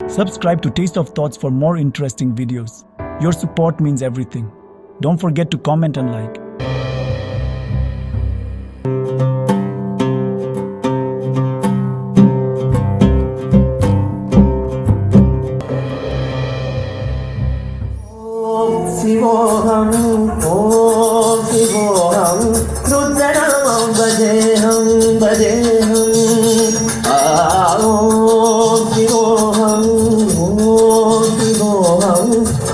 Subscribe to Taste of Thoughts for more interesting videos. Your support means everything. Don't forget to comment and like. शिवोऽहं ॐ शिवोऽहं रुद्रनामं भजेऽहं भजेऽहं ॐ शिवोऽहं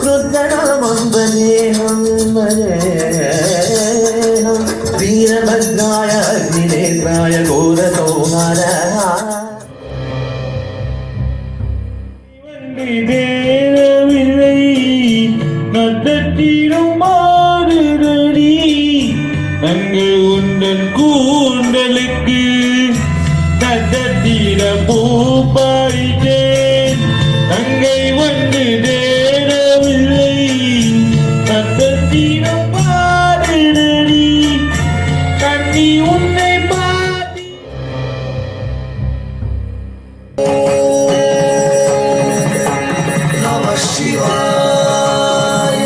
रुद्रनामं भजेऽहं भजेऽहं वीरभद्राय अग्निनेत्राय घोरसंहाराय நட்டத்திலும் மாறுதடி அங்கு உந்தன் கூந்தலுக்கு நட்டத்தில பூ பறித்தேன் அங்கை வந்து தேடவில்லை நட்டத்திலும் மாறுதடி கண்ணி உன்னை பார்த்து நம சிவாய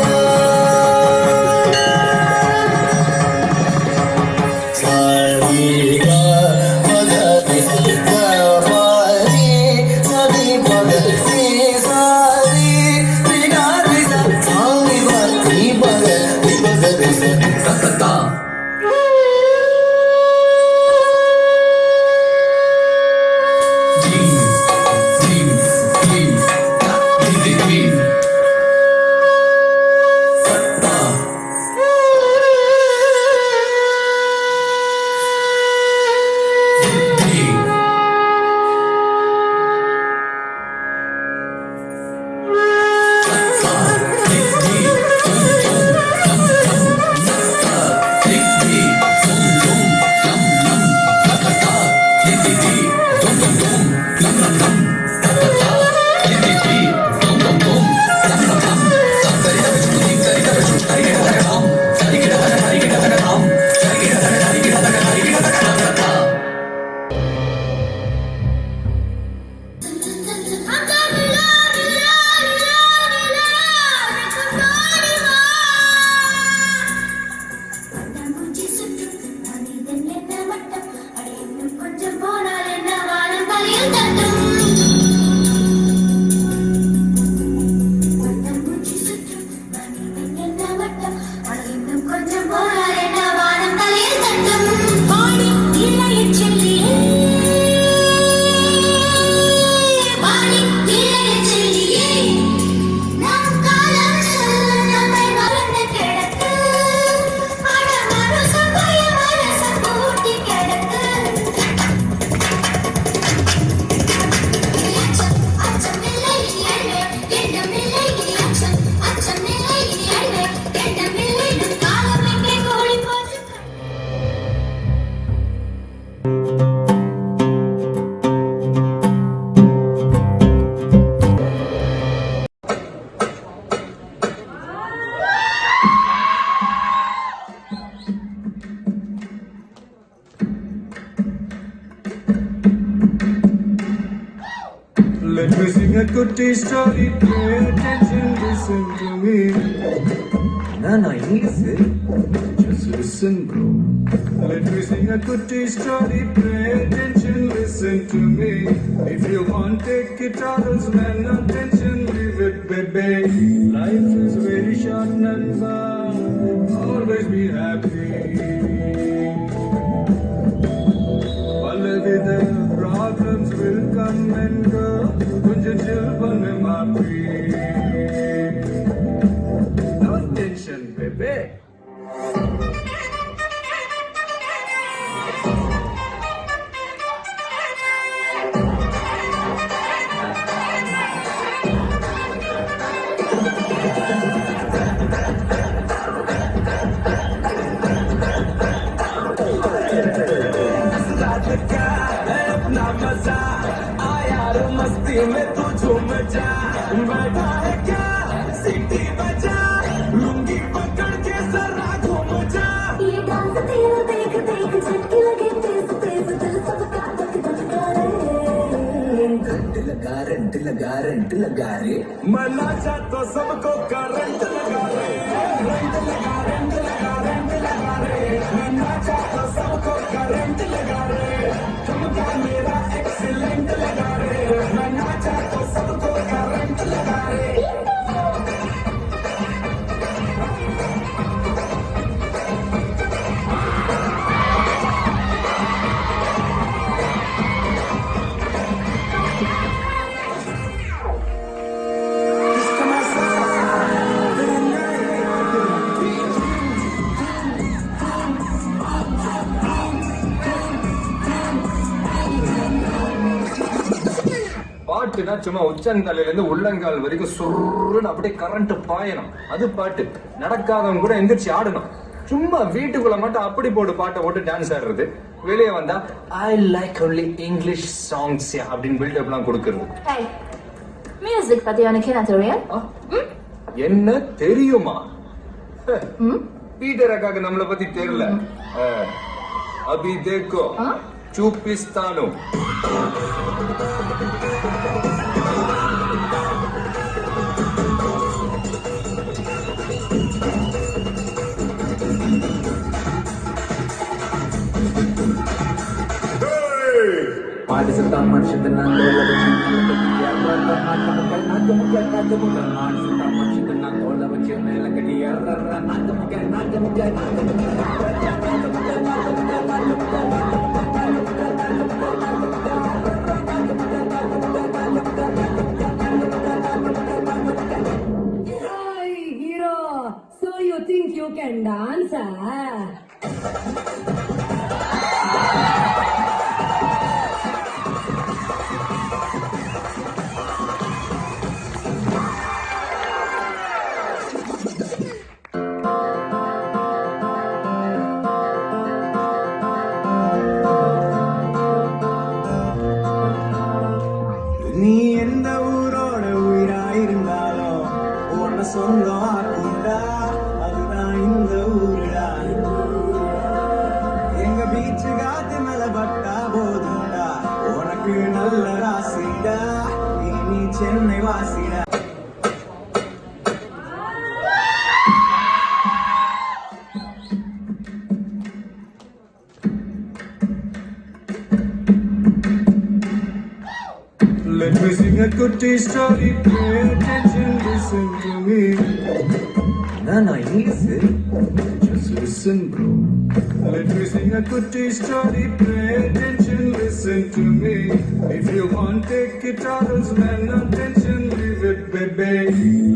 Let me sing a goodie story, pay attention, listen to me. No, Just listen, bro. Let me sing a goodie story, pay attention, listen to me. If you want, take it all, spend attention, leave it, baby. Life is very short, Nanda. Always be happy. All of the problems will come and go. Kunja chill, banne maafi. No tension, baby. अपना मजा आया रो मस्ती में तू झूम जा बैठा है क्या सीटी बजा लुंगी पकड़ के जरा घूम जा ये डांस तेरा देख देख झटके लगे तेज तेज दिल सबका धक धक करे घंटे लगा रे करंट लगा रे मैं नाचा तो सबको करंट लगा रे करंट लगा करंट लगा करंट लगा रे मैं नाचा तो सबको करंट लगा रे ठुमका मेरा एक्सीलेंट लगा रे मैं नाचा तो सबको करंट लगा रे பாட்டுனா சும்மா உச்சந்தலையில இருந்து உள்ளங்கால் வரைக்கும் சுருன்னு அப்படியே கரண்ட் பாயணும் அது பாட்டு நடக்காதவங்க கூட எந்திரிச்சு ஆடணும் சும்மா வீட்டுக்குள்ள மட்டும் அப்படி போட்டு பாட்டை போட்டு டான்ஸ் ஆடுறது வெளியே வந்தா I like only English songs அப்படின்னு பில்டப் எல்லாம் கொடுக்கறது Hey, music பத்தி உனக்கு என்ன தெரியும்? என்ன தெரியுமா பீட்டர் அக்காக்கு நம்மளை பத்தி தெரியல அபி தேக்கோ சூப்பிஸ்தானு மாடு சுத்தா மனுஷன் நான் தோல வச்சு நாட்டு முக்க மாடு சுத்தா மனுஷன் நான் தோல வச்சு மேல கட்டி நாட்டு முக்க Hi, hero. So you think you can dance, ah? நீ எந்த ஊரோட உயிராயிருந்தாலும் உன்னை சொந்தம் ஆக்குண்டா அதுதான் இந்த ஊருடா எங்க பீச்சு காத்து மேல பட்டா போதுண்டா உனக்கு நல்ல ராசிடா நீ Chennai வாசிடா Let me sing a goodie story, pay attention, listen to me. நான் English Just listen, bro. Let me sing a goodie story, pay attention, listen to me. If you want, take it or else man, attention, leave it, baby.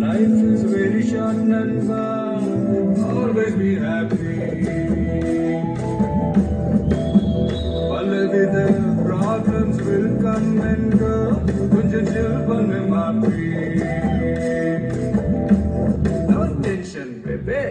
Life is very short and fun, always be happy. பலவித problems will come and go. கொஞ்சம் chill பண்ணு மாப்பி. No tension, baby.